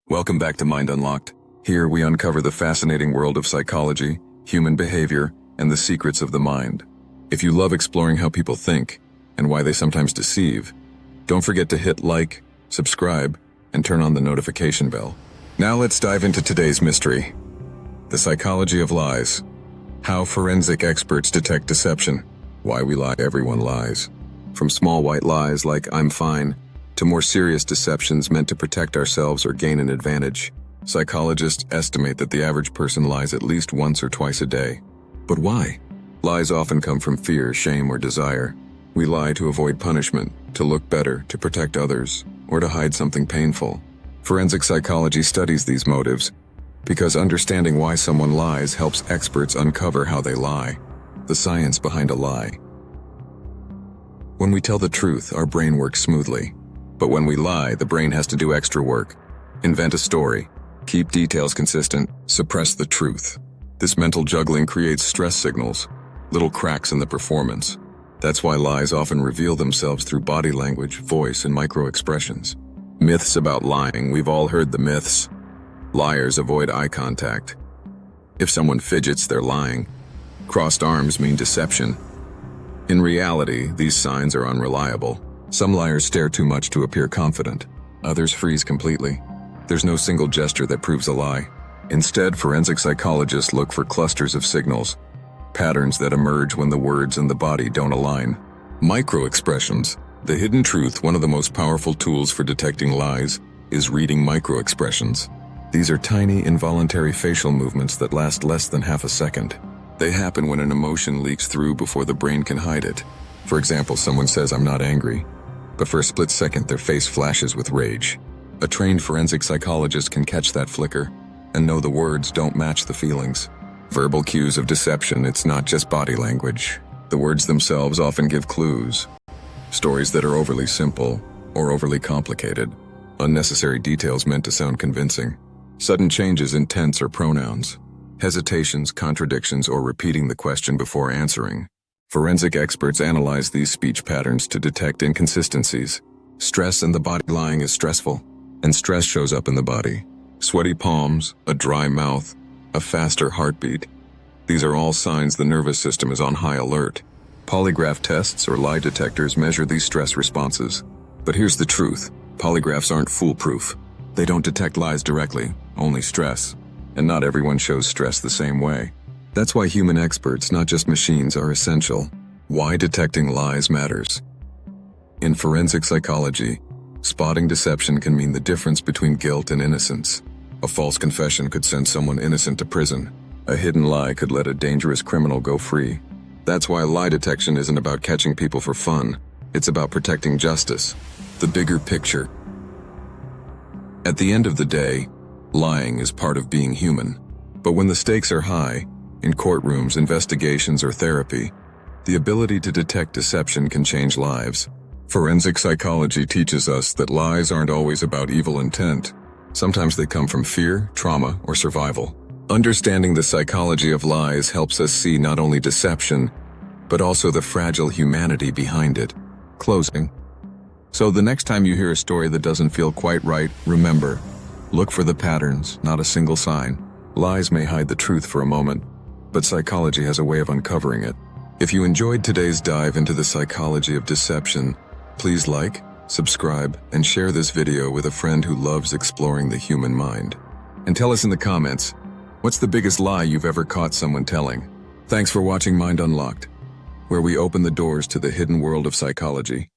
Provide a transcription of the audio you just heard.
Welcome back to Mind Unlocked. Here we uncover the fascinating world of psychology, human behavior, and the secrets of the mind. If you love exploring how people think and why they sometimes deceive, don't forget to hit like, subscribe, and turn on the notification bell. Now let's dive into today's mystery. The psychology of lies. How forensic experts detect deception. Why we lie. Everyone lies. From small white lies like "I'm fine" to more serious deceptions meant to protect ourselves or gain an advantage. Psychologists estimate that the average person lies at least once or twice a day. But why? Lies often come from fear, shame, or desire. We lie to avoid punishment, to look better, to protect others, or to hide something painful. Forensic psychology studies these motives because understanding why someone lies helps experts uncover how they lie. The science behind a lie. When we tell the truth, our brain works smoothly. But when we lie, the brain has to do extra work. Invent a story, keep details consistent, suppress the truth. This mental juggling creates stress signals, little cracks in the performance. That's why lies often reveal themselves through body language, voice, and micro-expressions. Myths about lying. We've all heard the myths. Liars avoid eye contact. If someone fidgets, they're lying. Crossed arms mean deception. In reality, these signs are unreliable. Some liars stare too much to appear confident. Others freeze completely. There's no single gesture that proves a lie. Instead, forensic psychologists look for clusters of signals, patterns that emerge when the words and the body don't align. Micro-expressions. The hidden truth. One of the most powerful tools for detecting lies is reading micro-expressions. These are tiny, involuntary facial movements that last less than half a second. They happen when an emotion leaks through before the brain can hide it. For example, someone says, "I'm not angry," but for a split second their face flashes with rage. A trained forensic psychologist can catch that flicker and know the words don't match the feelings. Verbal cues of deception. It's not just body language. The words themselves often give clues. Stories that are overly simple or overly complicated. Unnecessary details meant to sound convincing. Sudden changes in tense or pronouns. Hesitations, contradictions, or repeating the question before answering. Forensic experts analyze these speech patterns to detect inconsistencies. Stress in the body. Lying is stressful, and stress shows up in the body. Sweaty palms, a dry mouth, a faster heartbeat. These are all signs the nervous system is on high alert. Polygraph tests or lie detectors measure these stress responses. But here's the truth. Polygraphs aren't foolproof. They don't detect lies directly, only stress. And not everyone shows stress the same way. That's why human experts, not just machines, are essential. Why detecting lies matters. In forensic psychology, spotting deception can mean the difference between guilt and innocence. A false confession could send someone innocent to prison. A hidden lie could let a dangerous criminal go free. That's why lie detection isn't about catching people for fun. It's about protecting justice. The bigger picture. At the end of the day, lying is part of being human. But when the stakes are high, in courtrooms, investigations, or therapy, the ability to detect deception can change lives. Forensic psychology teaches us that lies aren't always about evil intent. Sometimes they come from fear, trauma, or survival. Understanding the psychology of lies helps us see not only deception, but also the fragile humanity behind it. Closing. So the next time you hear a story that doesn't feel quite right, remember, look for the patterns, not a single sign. Lies may hide the truth for a moment, but psychology has a way of uncovering it. If you enjoyed today's dive into the psychology of deception, please like, subscribe, and share this video with a friend who loves exploring the human mind. And tell us in the comments, what's the biggest lie you've ever caught someone telling? Thanks for watching Mind Unlocked, where we open the doors to the hidden world of psychology.